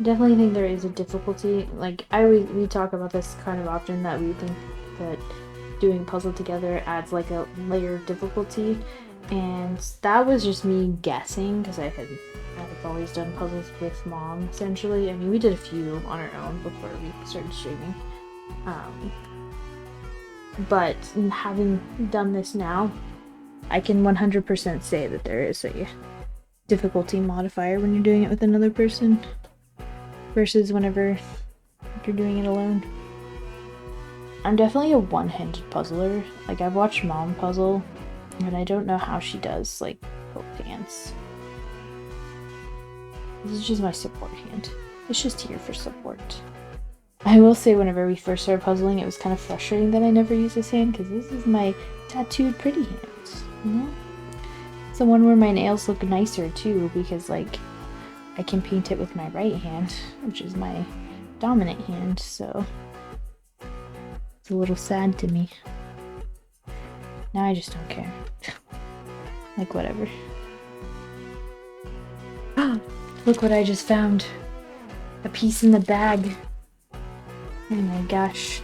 definitely think there is a difficulty. Like we talk about this kind of often that we think that doing puzzle together adds like a layer of difficulty, and that was just me guessing because I've always done puzzles with mom essentially. I mean, we did a few on our own before we started streaming, um, but having done this now, I can 100% say that there is a difficulty modifier when you're doing it with another person versus whenever you're doing it alone. I'm definitely a one-handed puzzler. Like, I've watched mom puzzle, and I don't know how she does, like, both hands. This is just my support hand. It's just here for support. I will say whenever we first started puzzling, it was kind of frustrating that I never use this hand, because this is my tattooed pretty hand, you know? It's the one where my nails look nicer, too, because, like, I can paint it with my right hand, which is my dominant hand, so it's a little sad to me. Now I just don't care. Like, whatever. Look what I just found. A piece in the bag. Oh my gosh.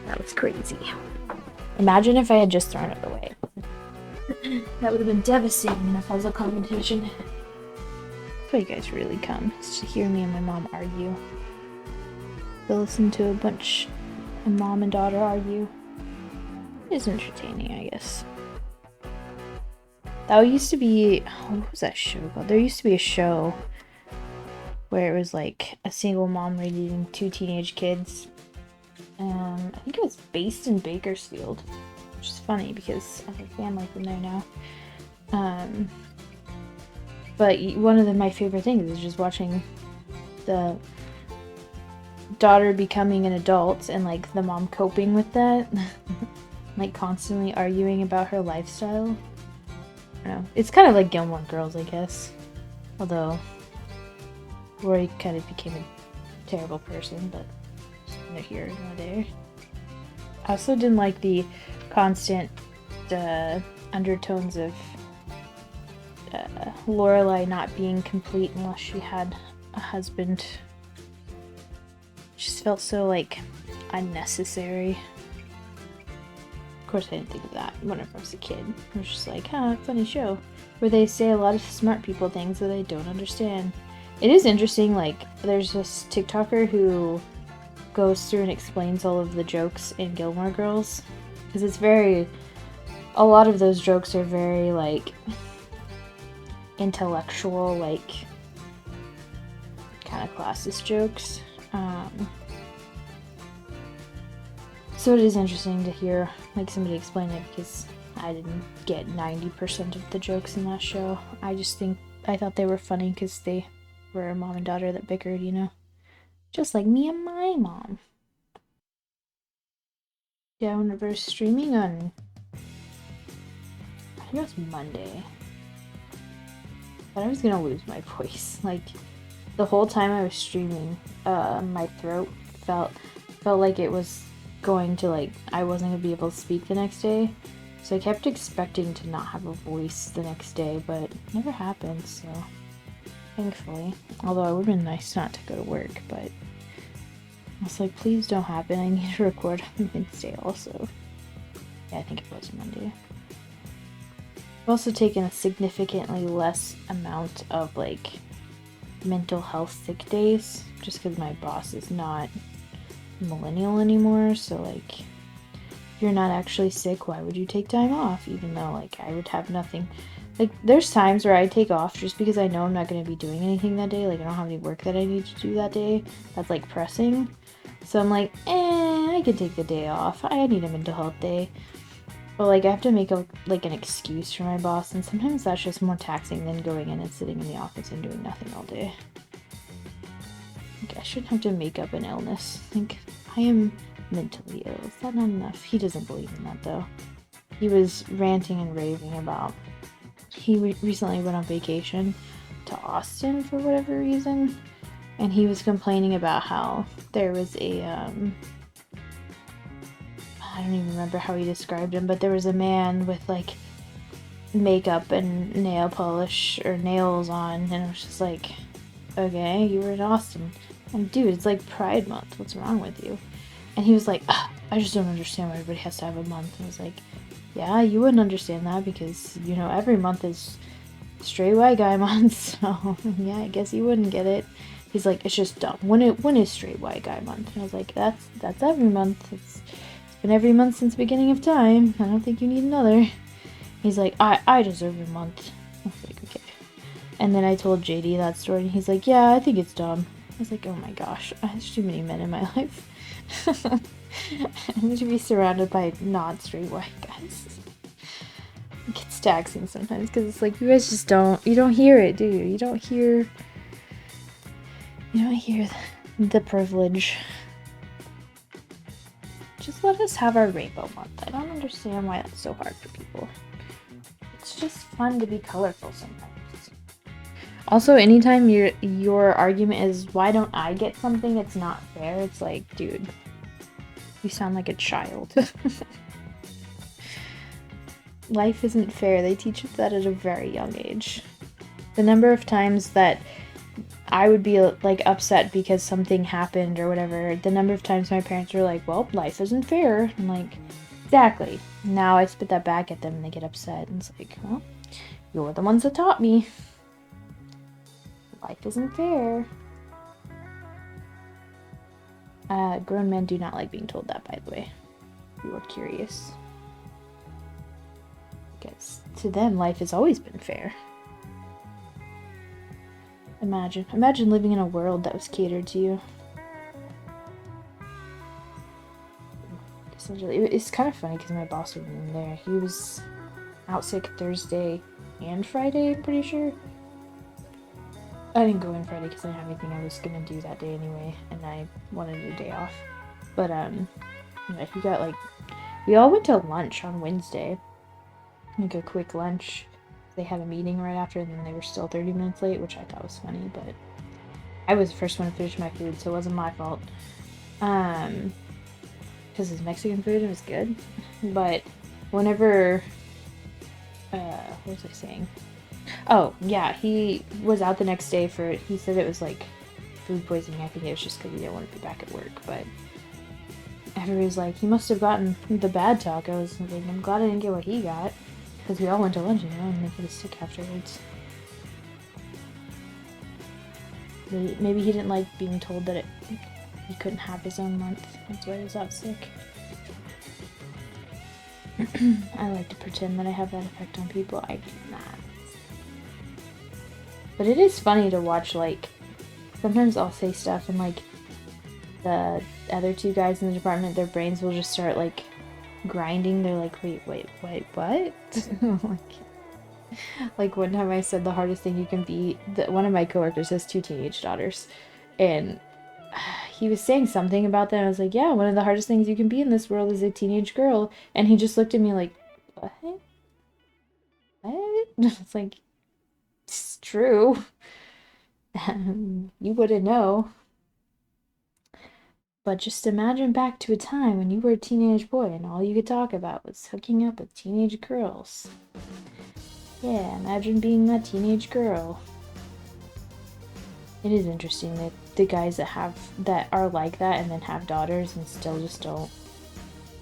That was crazy. Imagine if I had just thrown it away. That would have been devastating in a puzzle competition. That's why you guys really come. It's to hear me and my mom argue. To listen to a bunch of mom and daughter argue. It's entertaining, I guess. That used to be... what was that show called? There used to be a show where it was like a single mom raising two teenage kids. I think it was based in Bakersfield, which is funny because I have a family from there now. But one of my favorite things is just watching the daughter becoming an adult and like the mom coping with that. Like constantly arguing about her lifestyle. I don't know. It's kind of like Gilmore Girls, I guess. Although Rory kind of became a terrible person, but neither here nor there. I also didn't like the constant undertones of Lorelai not being complete unless she had a husband. It just felt so like unnecessary. Of course, I didn't think of that whenever I was a kid. I was just like, funny show where they say a lot of smart people things that I don't understand. It is interesting, like, there's this TikToker who goes through and explains all of the jokes in Gilmore Girls. Because it's a lot of those jokes are very, like, intellectual, like, kind of classist jokes. So it is interesting to hear, like, somebody explain it because I didn't get 90% of the jokes in that show. I thought they were funny because they were a mom and daughter that bickered, you know? Just like me and my mom. Yeah, whenever I was streaming on, I think it was Monday, but I was gonna lose my voice. Like, the whole time I was streaming, my throat felt like it was going to, like, I wasn't gonna be able to speak the next day. So I kept expecting to not have a voice the next day, but it never happened, so thankfully. Although it would have been nice not to go to work, but I was like, please don't happen. I need to record on Wednesday also. Yeah, I think it was Monday. I've also taken a significantly less amount of, like, mental health sick days, just because my boss is not millennial anymore, so, like, if you're not actually sick, why would you take time off? Even though, like, I would have nothing. Like, there's times where I take off just because I know I'm not going to be doing anything that day. Like, I don't have any work that I need to do that day that's, like, pressing. So I'm like, I can take the day off. I need a mental health day. But, like, I have to make, an excuse for my boss, and sometimes that's just more taxing than going in and sitting in the office and doing nothing all day. Like, I shouldn't have to make up an illness. Like, I am mentally ill. Is that not enough? He doesn't believe in that, though. He was ranting and raving about... He recently went on vacation to Austin for whatever reason, and he was complaining about how there was a, I don't even remember how he described him, but there was a man with, like, makeup and nail polish or nails on, and I was just like, okay, you were in Austin. And dude, it's like Pride Month. What's wrong with you? And he was like, I just don't understand why everybody has to have a month. And I was like, yeah, you wouldn't understand that because, you know, every month is straight white guy month. So, yeah, I guess you wouldn't get it. He's like, it's just dumb. When is straight white guy month? And I was like, that's every month. It's been every month since the beginning of time. I don't think you need another. He's like, I deserve a month. I was like, okay. And then I told JD that story, and he's like, yeah, I think it's dumb. I was like, oh my gosh, there's too many men in my life. I need to be surrounded by not straight white guys. It gets taxing sometimes because it's like you guys just you don't hear it, do you? You don't hear the privilege. Just let us have our rainbow month. I don't understand why that's so hard for people. It's just fun to be colorful sometimes. Also, anytime your argument is, why don't I get something, it's not fair, it's like, dude, you sound like a child. Life isn't fair. They teach us that at a very young age. The number of times that I would be like upset because something happened or whatever, the number of times my parents were like, well, life isn't fair. I'm like, exactly. Now I spit that back at them and they get upset. And it's like, well, you're the ones that taught me. Life isn't fair. Grown men do not like being told that, by the way. If you are curious. Because to them, life has always been fair. Imagine living in a world that was catered to you. It's kind of funny because my boss wasn't in there. He was out sick Thursday and Friday, I'm pretty sure. I didn't go in Friday because I didn't have anything I was gonna do that day anyway, and I wanted a day off. But yeah, he got like, we all went to lunch on Wednesday, like a quick lunch. They had a meeting right after, and then they were still 30 minutes late, which I thought was funny. But I was the first one to finish my food, so it wasn't my fault. Because it's Mexican food, it was good. But whenever, what was I saying? Oh, yeah, he was out the next day for it. He said it was like food poisoning. I think it was just because he didn't want to be back at work. But everybody's like, he must have gotten the bad talk. I was like, I'm glad I didn't get what he got. Because we all went to lunch, you know, and they get sick afterwards. Maybe he didn't like being told that he couldn't have his own month. That's why he was out sick. I like to pretend that I have that effect on people. I do not. But it is funny to watch, like, sometimes I'll say stuff and, like, the other two guys in the department, their brains will just start, like, grinding. They're like, wait, what? Like, one time I said the hardest thing you can be, one of my coworkers has 2 teenage daughters, and he was saying something about that. I was like, yeah, one of the hardest things you can be in this world is a teenage girl. And he just looked at me like, what? It's like, it's true. You wouldn't know. But just imagine back to a time when you were a teenage boy and all you could talk about was hooking up with teenage girls. Yeah, imagine being that teenage girl. It is interesting that the guys that are like that and then have daughters and still just don't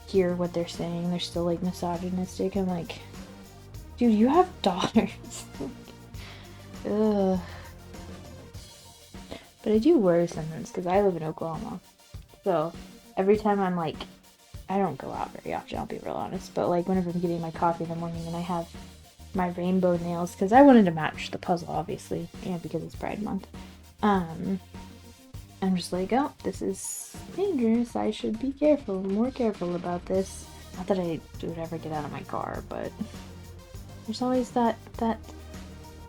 hear what they're saying. They're still like misogynistic. I'm like, dude, you have daughters. Ugh. But I do worry sometimes because I live in Oklahoma. So every time I'm like, I don't go out very often, I'll be real honest. But like whenever I'm getting my coffee in the morning and I have my rainbow nails, because I wanted to match the puzzle, obviously, and because it's Pride Month. I'm just like, oh, this is dangerous. I should be more careful about this. Not that I would ever get out of my car, but there's always that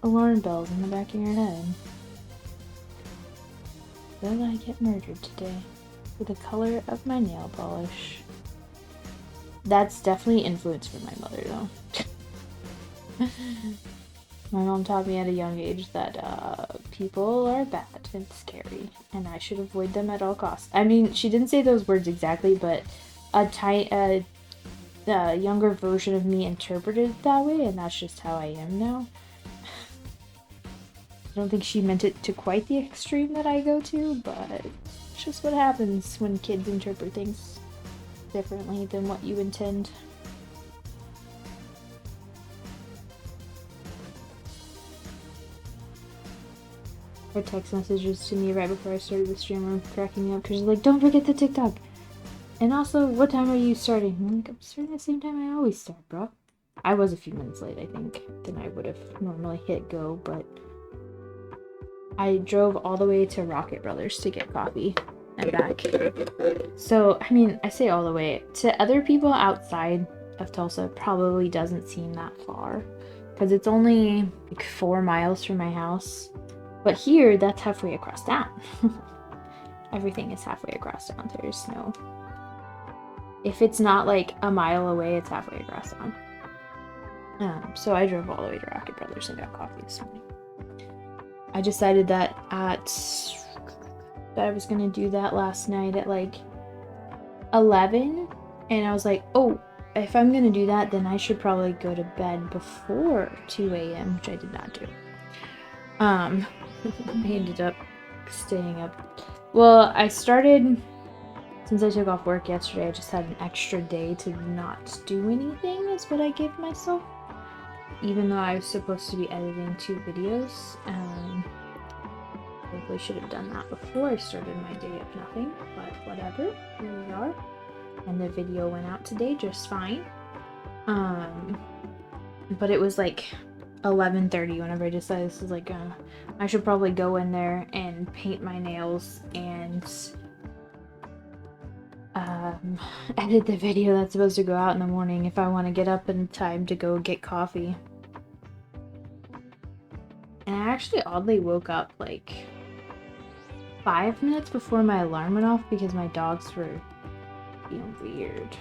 alarm bells in the back of your head. Will I get murdered today? For the color of my nail polish. That's definitely influenced from my mother, though. My mom taught me at a young age that people are bad and scary, and I should avoid them at all costs. I mean, she didn't say those words exactly, but the the younger version of me interpreted it that way, and that's just how I am now. I don't think she meant it to quite the extreme that I go to, but it's just what happens when kids interpret things differently than what you intend. Her text messages to me right before I started the stream were cracking me up because she's like, don't forget the TikTok. And also, what time are you starting? I'm like, I'm starting the same time I always start, bro. I was a few minutes late, I think, than I would have normally hit go, but I drove all the way to Rocket Brothers to get coffee and back. So, I mean, I say all the way. To other people outside of Tulsa, it probably doesn't seem that far because it's only like 4 miles from my house. But here, that's halfway across town. Everything is halfway across town. There's no... If it's not like a mile away, it's halfway across town. So I drove all the way to Rocket Brothers and got coffee this morning. I decided that I was gonna do that last night at like 11, and I was like, oh, if I'm gonna do that, then I should probably go to bed before 2 a.m., which I did not do. I ended up staying up. Well, I started, since I took off work yesterday, I just had an extra day to not do anything, is what I gave myself. Even though I was supposed to be editing 2 videos. Probably should have done that before I started my day of nothing, but whatever, here we are. And the video went out today just fine. But it was like 11:30 whenever I decided this was like, I should probably go in there and paint my nails and edit the video that's supposed to go out in the morning if I want to get up in time to go get coffee. And I actually oddly woke up like 5 minutes before my alarm went off because my dogs were being weird.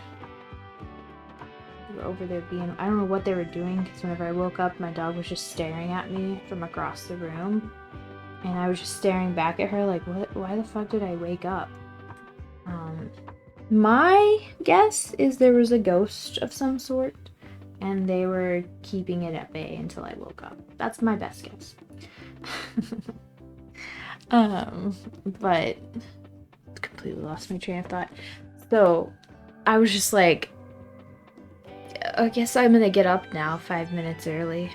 They were over there being, I don't know what they were doing, because whenever I woke up, my dog was just staring at me from across the room. And I was just staring back at her like, what? Why the fuck did I wake up? My guess is there was a ghost of some sort, and they were keeping it at bay until I woke up. That's my best guess. But completely lost my train of thought. So I was just like, I guess I'm gonna get up now 5 minutes early,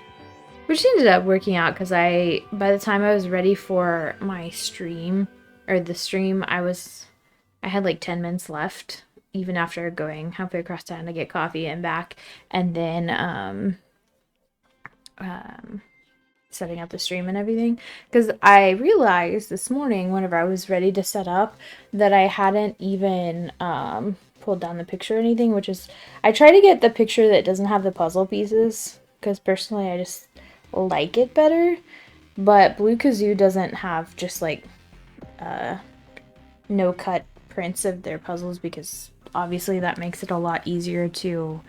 which ended up working out because by the time I was ready for my stream, or the stream, I had like 10 minutes left, even after going halfway across town to get coffee and back, and then setting up the stream and everything, because I realized this morning whenever I was ready to set up that I hadn't even pulled down the picture or anything, which is, I try to get the picture that doesn't have the puzzle pieces because personally I just like it better, but Blue Kazoo doesn't have just like no cut prints of their puzzles, because obviously that makes it a lot easier to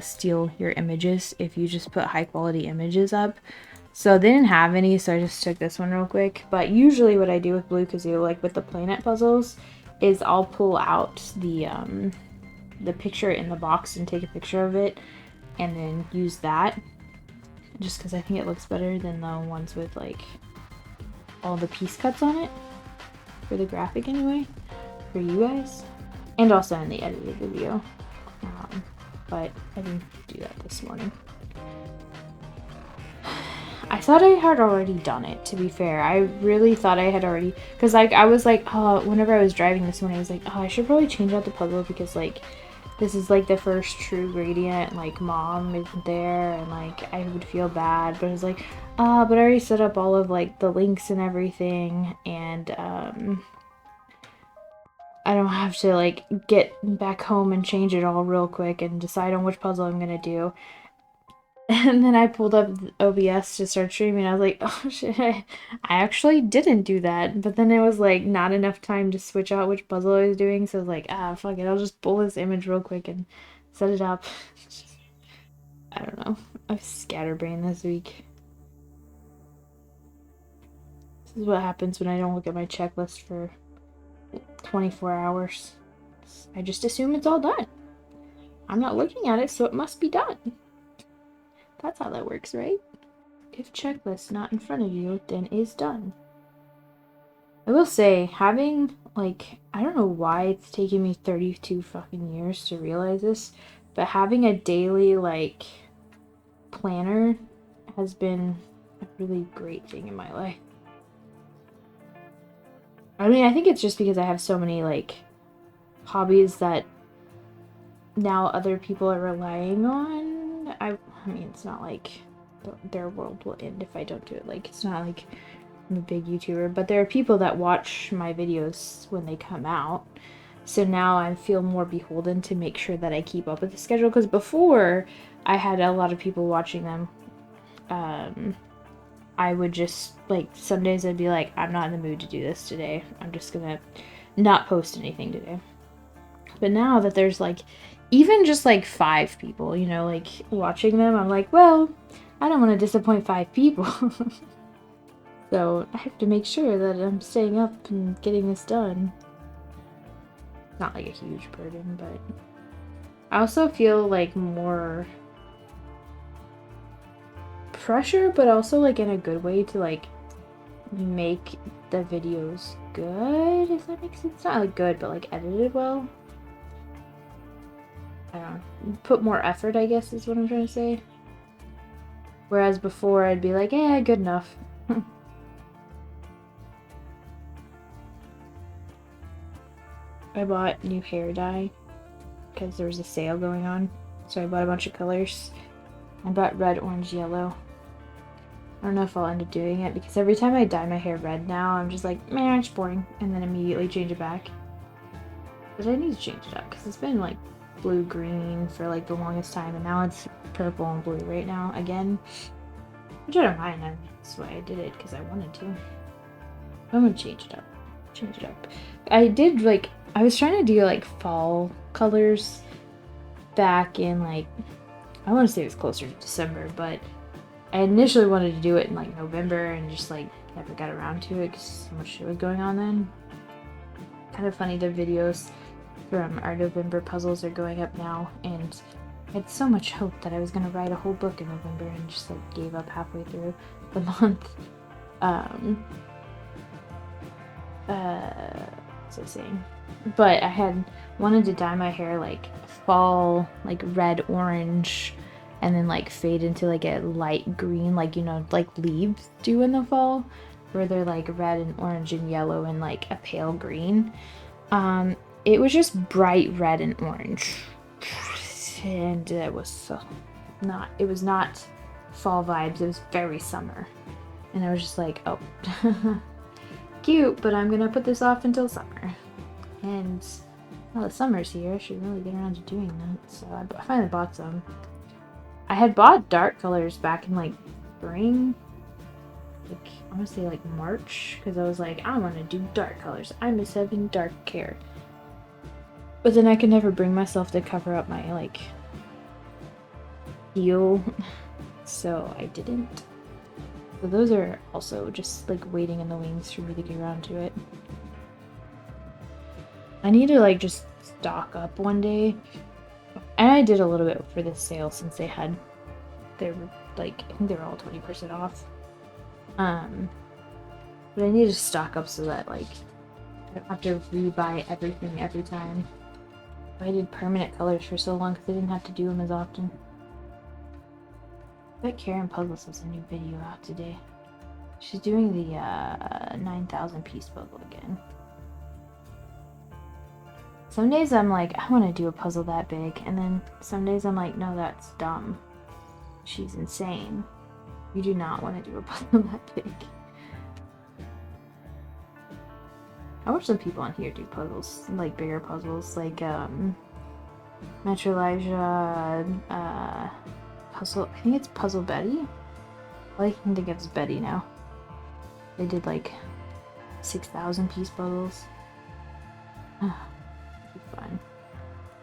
steal your images if you just put high quality images up. So they didn't have any, so I just took this one real quick. But usually what I do with Blue Kazoo, like with the planet puzzles, is I'll pull out the picture in the box and take a picture of it, and then use that, just because I think it looks better than the ones with like all the piece cuts on it, for the graphic anyway, for you guys, and also in the edited video. But I didn't do that this morning. I thought I had already done it, to be fair. I really thought I had already, because like I was like, oh, whenever I was driving this morning, I was like, oh, I should probably change out the puzzle, because like this is like the first true gradient, like mom isn't there, and like I would feel bad. But I was like, but I already set up all of like the links and everything, and I don't have to like get back home and change it all real quick and decide on which puzzle I'm gonna do. And then I pulled up OBS to start streaming. I was like, oh shit, I actually didn't do that. But then it was like not enough time to switch out which puzzle I was doing. So I was like, fuck it. I'll just pull this image real quick and set it up. I don't know. I've scatterbrained this week. This is what happens when I don't look at my checklist for 24 hours. I just assume it's all done. I'm not looking at it, so it must be done. That's how that works, right? If checklist not in front of you, then is done. I will say, having, like, I don't know why it's taken me 32 fucking years to realize this, but having a daily, like, planner has been a really great thing in my life. I mean, I think it's just because I have so many, like, hobbies that now other people are relying on. I mean, it's not like their world will end if I don't do it. Like, it's not like I'm a big YouTuber, but there are people that watch my videos when they come out. So now I feel more beholden to make sure that I keep up with the schedule. Because before, I had a lot of people watching them. I would just, like, some days I'd be like, I'm not in the mood to do this today. I'm just gonna not post anything today. But now that there's, like, even just, like, 5 people, you know, like, watching them, I'm like, well, I don't want to disappoint 5 people. So I have to make sure that I'm staying up and getting this done. Not like a huge burden, but I also feel like more pressure, but also like in a good way to like make the videos good, if that makes sense. It's not like good, but like edited well. I don't know. Put more effort, I guess, is what I'm trying to say. Whereas before I'd be like, yeah, good enough. I bought new hair dye because there was a sale going on. So I bought a bunch of colors. I bought red, orange, yellow. I don't know if I'll end up doing it because every time I dye my hair red now, I'm just like, man, it's boring. And then immediately change it back. But I need to change it up because it's been like blue-green for like the longest time. And now it's purple and blue right now again. Which I don't mind. That's why I did it because I wanted to. I'm going to change it up. Change it up. I did like, I was trying to do like fall colors back in like, I want to say it was closer to December, but I initially wanted to do it in like November and just like never got around to it because so much shit was going on then. Kind of funny, the videos from our November puzzles are going up now, and I had so much hope that I was going to write a whole book in November and just like gave up halfway through the month. What's I saying? But I had wanted to dye my hair like fall, like red, orange, and then like fade into like a light green, like, you know, like leaves do in the fall, where they're like red and orange and yellow and like a pale green. It was just bright red and orange, and it was it was not fall vibes. It was very summer, and I was just like, oh. Cute, but I'm gonna put this off until summer. And now the summer's here, I should really get around to doing that. So I finally bought some. I had bought dark colors back in like spring, like I want to say like March, because I was like, I want to do dark colors. I miss having dark hair. But then I could never bring myself to cover up my like heel, so I didn't. So those are also just like waiting in the wings for me to get around to it. I need to like just stock up one day. And I did a little bit for this sale since they were like, I think they were all 20% off. But I need to stock up so that like I don't have to rebuy everything every time. I did permanent colors for so long because I didn't have to do them as often. I bet Karen Puzzles has a new video out today. She's doing the 9,000 piece puzzle again. Some days I'm like, I want to do a puzzle that big, and then some days I'm like, no, that's dumb. She's insane. You do not want to do a puzzle that big. I watch some people on here do puzzles, like bigger puzzles, like Metrolija, Puzzle, I think it's Puzzle Betty. All I can think of is Betty now. They did like 6,000 piece puzzles. Fun.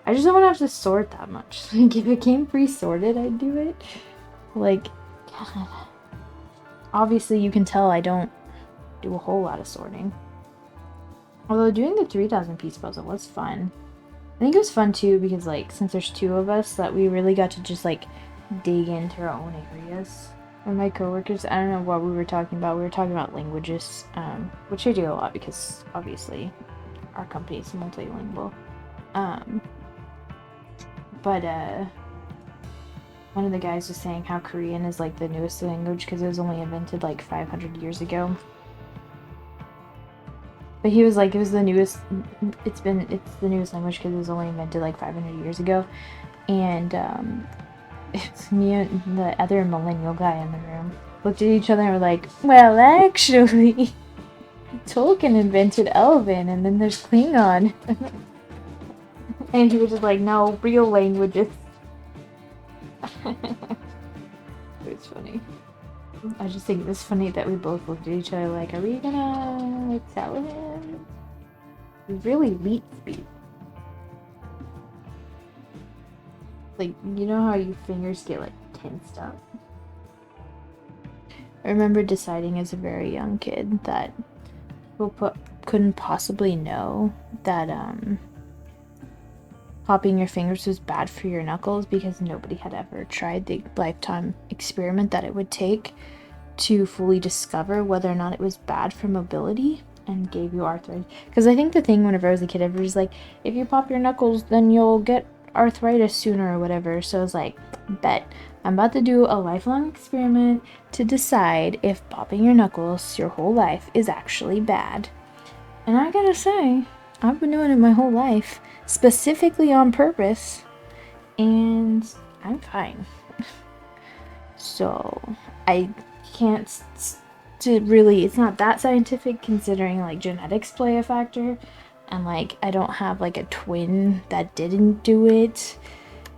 I just don't want to have to sort that much. Like, if it came pre-sorted, I'd do it. Like, God. Obviously you can tell I don't do a whole lot of sorting. Although doing the 3,000 piece puzzle was fun. I think it was fun too because like since there's two of us that we really got to just like dig into our own areas. And my coworkers, I don't know what we were talking about. We were talking about languages, which I do a lot because obviously our company is multilingual. Um, but one of the guys was saying how Korean is like the newest language because it was only invented like 500 years ago. But he was like, it was the newest. It's the newest language because it was only invented like 500 years ago, and it's me and the other millennial guy in the room looked at each other and were like, well, actually, Tolkien invented Elven, and then there's Klingon. And he was just like, no, real languages. It was funny. I just think it's funny that we both looked at each other like, are we gonna tell him? We really leap speed. Like, you know how your fingers get like tensed up? I remember deciding as a very young kid that people couldn't possibly know that popping your fingers was bad for your knuckles because nobody had ever tried the lifetime experiment that it would take to fully discover whether or not it was bad for mobility and gave you arthritis. Because I think the thing whenever I was a kid, everybody's like, if you pop your knuckles, then you'll get arthritis sooner or whatever. So I was like, bet. I'm about to do a lifelong experiment to decide if popping your knuckles your whole life is actually bad. And I gotta say, I've been doing it my whole life, specifically on purpose, and I'm fine. So, I can't really, it's not that scientific considering like genetics play a factor, and like I don't have like a twin that didn't do it,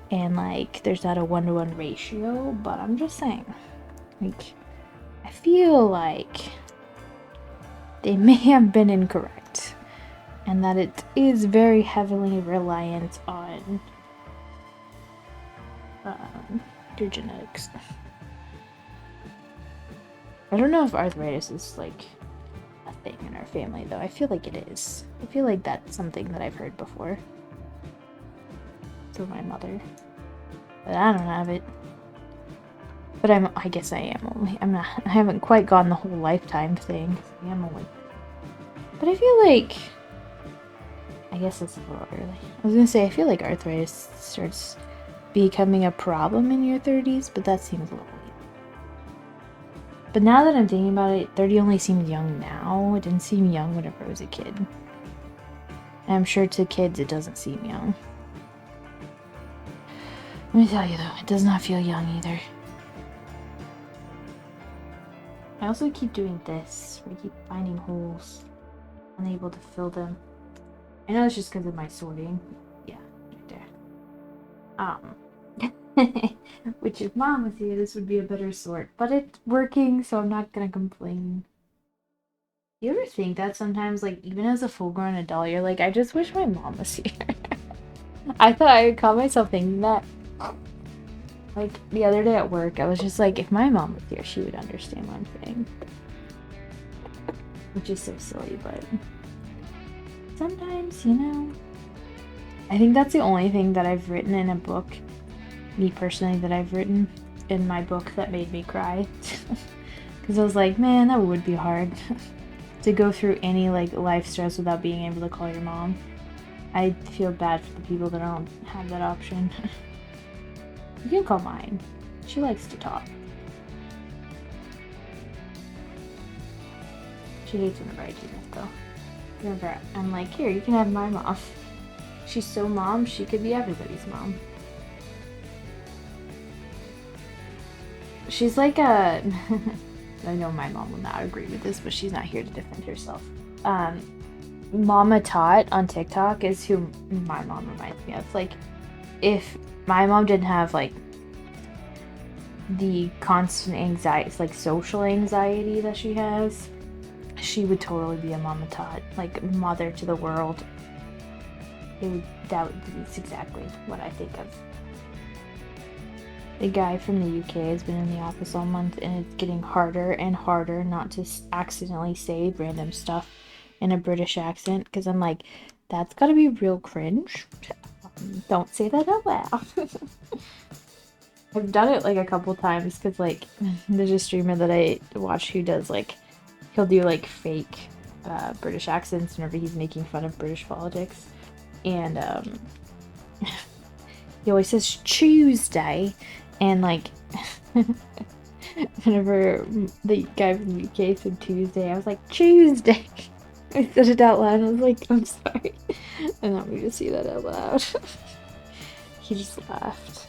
and like there's not a 1-to-1 ratio, but I'm just saying, like, I feel like they may have been incorrect, and that it is very heavily reliant on your genetics. I don't know if arthritis is like a thing in our family though. I feel like it is. I feel like that's something that I've heard before. So my mother. But I don't have it. But I guess I am only. I haven't quite gone the whole lifetime thing. I am only. But I feel like, I guess it's a little early. I was gonna say, I feel like arthritis starts becoming a problem in your 30s, but that seems a little late. But now that I'm thinking about it, 30 only seems young now. It didn't seem young whenever I was a kid. And I'm sure to kids it doesn't seem young. Let me tell you though, it does not feel young either. I also keep doing this, where I keep finding holes, unable to fill them. I know it's just because of my sorting. Yeah, right there. Which if Mom was here, this would be a better sort. But it's working, so I'm not gonna complain. You ever think that sometimes, like, even as a full-grown adult, you're like, I just wish my mom was here. I thought I caught myself thinking that. Like, the other day at work, I was just like, if my mom was here, she would understand what I'm saying. Which is so silly, but sometimes, you know. I think that's the only thing that I've written in a book, me personally, that I've written in my book that made me cry. Because I was like, man, that would be hard. To go through any, like, life stress without being able to call your mom. I feel bad for the people that don't have that option. You can call mine. She likes to talk. She hates whenever I do that, though. Whenever I'm like, here, you can have my mom. She's so mom, she could be everybody's mom. She's like a... I know my mom will not agree with this, but she's not here to defend herself. Mama Tot on TikTok is who my mom reminds me of. Like, if my mom didn't have, like, the constant anxiety, like, social anxiety that she has, she would totally be a Mama Tot. Like, mother to the world. That's exactly what I think of. The guy from the UK has been in the office all month, and it's getting harder and harder not to accidentally say random stuff in a British accent, because I'm like, that's gotta be real cringe. Don't say that out loud. I've done it like a couple times because like there's a streamer that I watch who does like he'll do like fake British accents whenever he's making fun of British politics, and he always says Tuesday, and like whenever the guy from the UK said Tuesday, I was like Tuesday. I said it out loud and I was like, I'm sorry. I don't want me to say that out loud. He just laughed.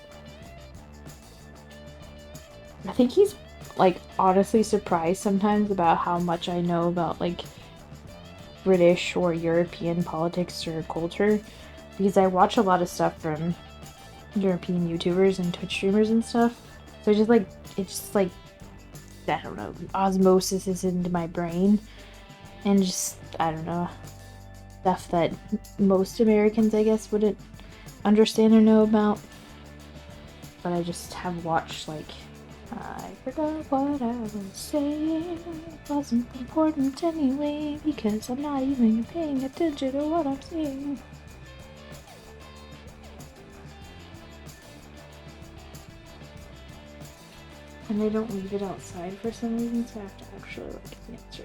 I think he's like honestly surprised sometimes about how much I know about like British or European politics or culture, because I watch a lot of stuff from European YouTubers and Twitch streamers and stuff. So it's just like I don't know, osmosis is into my brain, and just I don't know, stuff that most Americans I guess wouldn't understand or know about. But I just have watched like I forgot what I was saying. It wasn't important anyway because I'm not even paying attention to what I'm saying. And they don't leave it outside for some reason, so I have to actually like answer.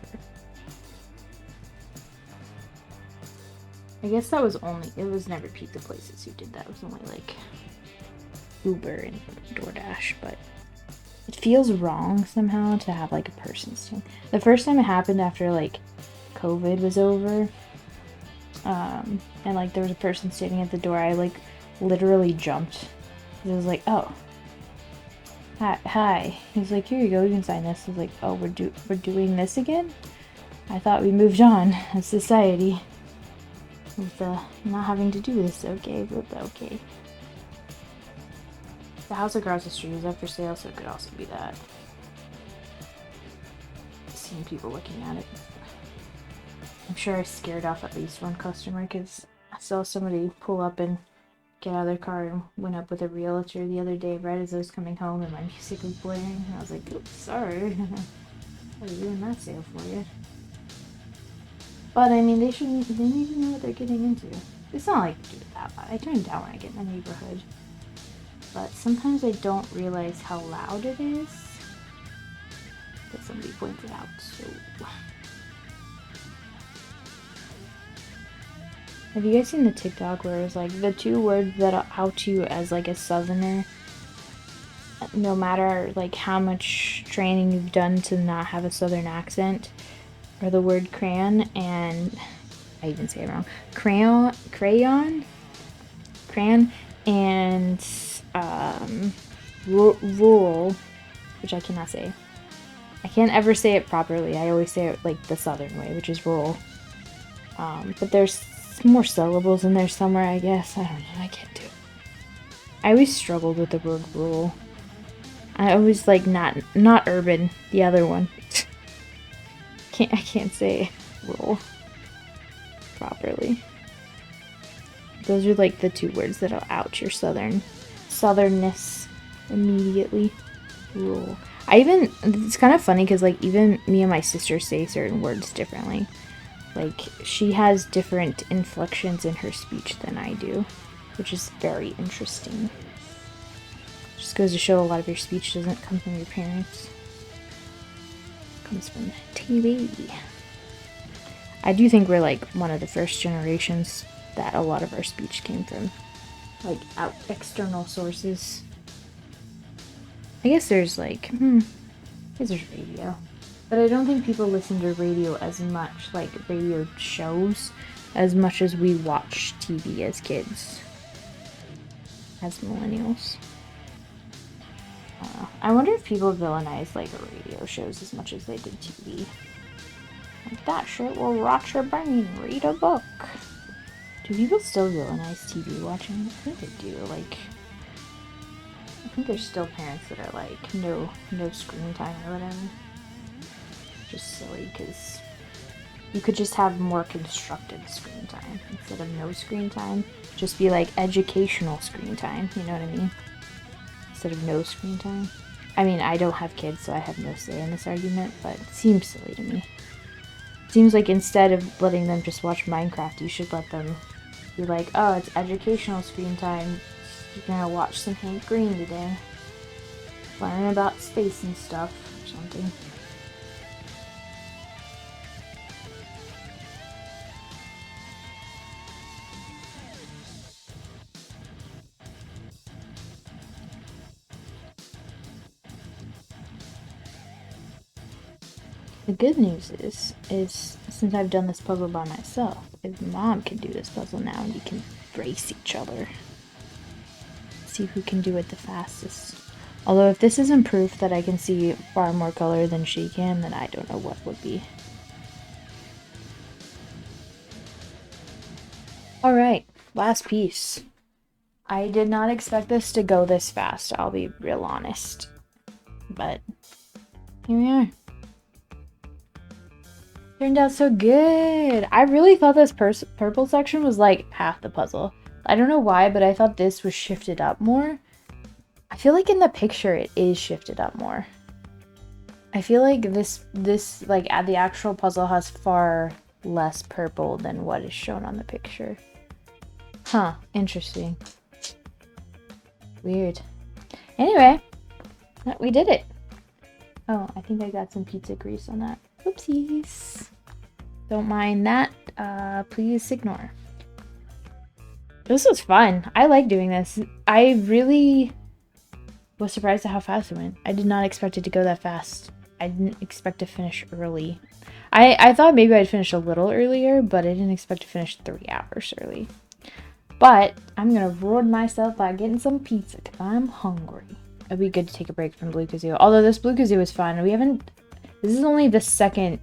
I guess that was it was never Pizza Places who did that. It was only like Uber and DoorDash, but it feels wrong somehow to have like a person stand. The first time it happened after like COVID was over, and like there was a person standing at the door, I like literally jumped. It was like, oh, hi. He's like, here you go, you can sign this. I was like, oh, we're doing this again? I thought we moved on as society with not having to do this. Okay, but okay. The house across the street is up for sale, so it could also be that. Seeing people looking at it. I'm sure I scared off at least one customer because I saw somebody pull up and get out of their car and went up with a realtor the other day right as I was coming home and my music was blaring. And I was like, oops, sorry. I was doing that sale for you. But I mean, they need to know what they're getting into. It's not like do it that loud. I turn it down when I get in my neighborhood. But sometimes I don't realize how loud it is that somebody points it out. So, have you guys seen the TikTok where it's like the 2 words that are out you as like a southerner, no matter like how much training you've done to not have a southern accent, are the word crayon and I even say it wrong. Crayon, and rural, which I cannot say. I can't ever say it properly. I always say it like the southern way, which is rural. But there's more syllables in there somewhere, I guess. I don't know. I can't do it. I always struggled with the word rural. I always like not urban. The other one. I can't say rural properly. Those are like the 2 words that'll out your southernness immediately. Rural. It's kind of funny because like even me and my sister say certain words differently. Like she has different inflections in her speech than I do, which is very interesting. Just goes to show a lot of your speech doesn't come from your parents. It comes from TV. I do think we're like one of the first generations that a lot of our speech came from, like external sources. I guess there's like, there's radio. But I don't think people listen to radio as much, like radio shows, as much as we watch TV as kids, as millennials. I wonder if people villainize like radio shows as much as they did TV. Like, that shit will rot your brain, read a book. Do people still villainize TV watching? I think they do, like... I think there's still parents that are like, no screen time or whatever. Just silly, because you could just have more constructed screen time instead of no screen time. Just be like educational screen time, you know what I mean? Instead of no screen time. I mean, I don't have kids, so I have no say in this argument, but it seems silly to me. It seems like instead of letting them just watch Minecraft, you should let them Be like, oh, it's educational screen time. You're gonna watch some Hank Green today. Learn about space and stuff or something. The good news is since I've done this puzzle by myself, if Mom can do this puzzle now and we can race each other. See who can do it the fastest. Although if this isn't proof that I can see far more color than she can, then I don't know what would be. Alright, last piece. I did not expect this to go this fast, I'll be real honest. But here we are. Turned out so good. I really thought this purple section was like half the puzzle. I don't know why, but I thought this was shifted up more. I feel like in the picture it is shifted up more. I feel like this like the actual puzzle has far less purple than what is shown on the picture. Huh, interesting. Weird. Anyway, we did it. Oh, I think I got some pizza grease on that. Oopsies. Don't mind that. Please ignore. This was fun. I like doing this. I really was surprised at how fast it went. I did not expect it to go that fast. I didn't expect to finish early. I thought maybe I'd finish a little earlier, but I didn't expect to finish 3 hours early. But I'm gonna reward myself by getting some pizza because I'm hungry. It'd be good to take a break from Blue Kazoo. Although this Blue Kazoo is fun. This is only the second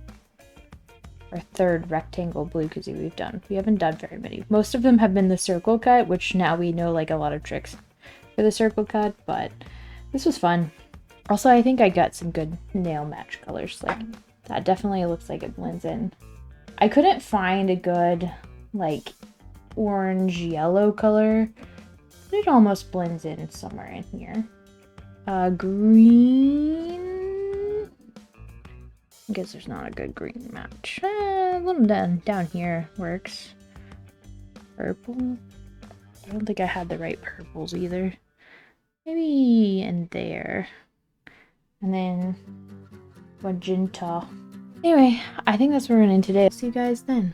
or third rectangle Blue Kazoo we've done. We haven't done very many. Most of them have been the circle cut, which now we know like a lot of tricks for the circle cut, but this was fun. Also, I think I got some good nail match colors. Like, that definitely looks like it blends in. I couldn't find a good, like, orange-yellow color. But it almost blends in somewhere in here. Green... I guess there's not a good green match. A little down here works. Purple? I don't think I had the right purples either. Maybe in there. And then magenta. Anyway, I think that's where we're gonna end today. See you guys then.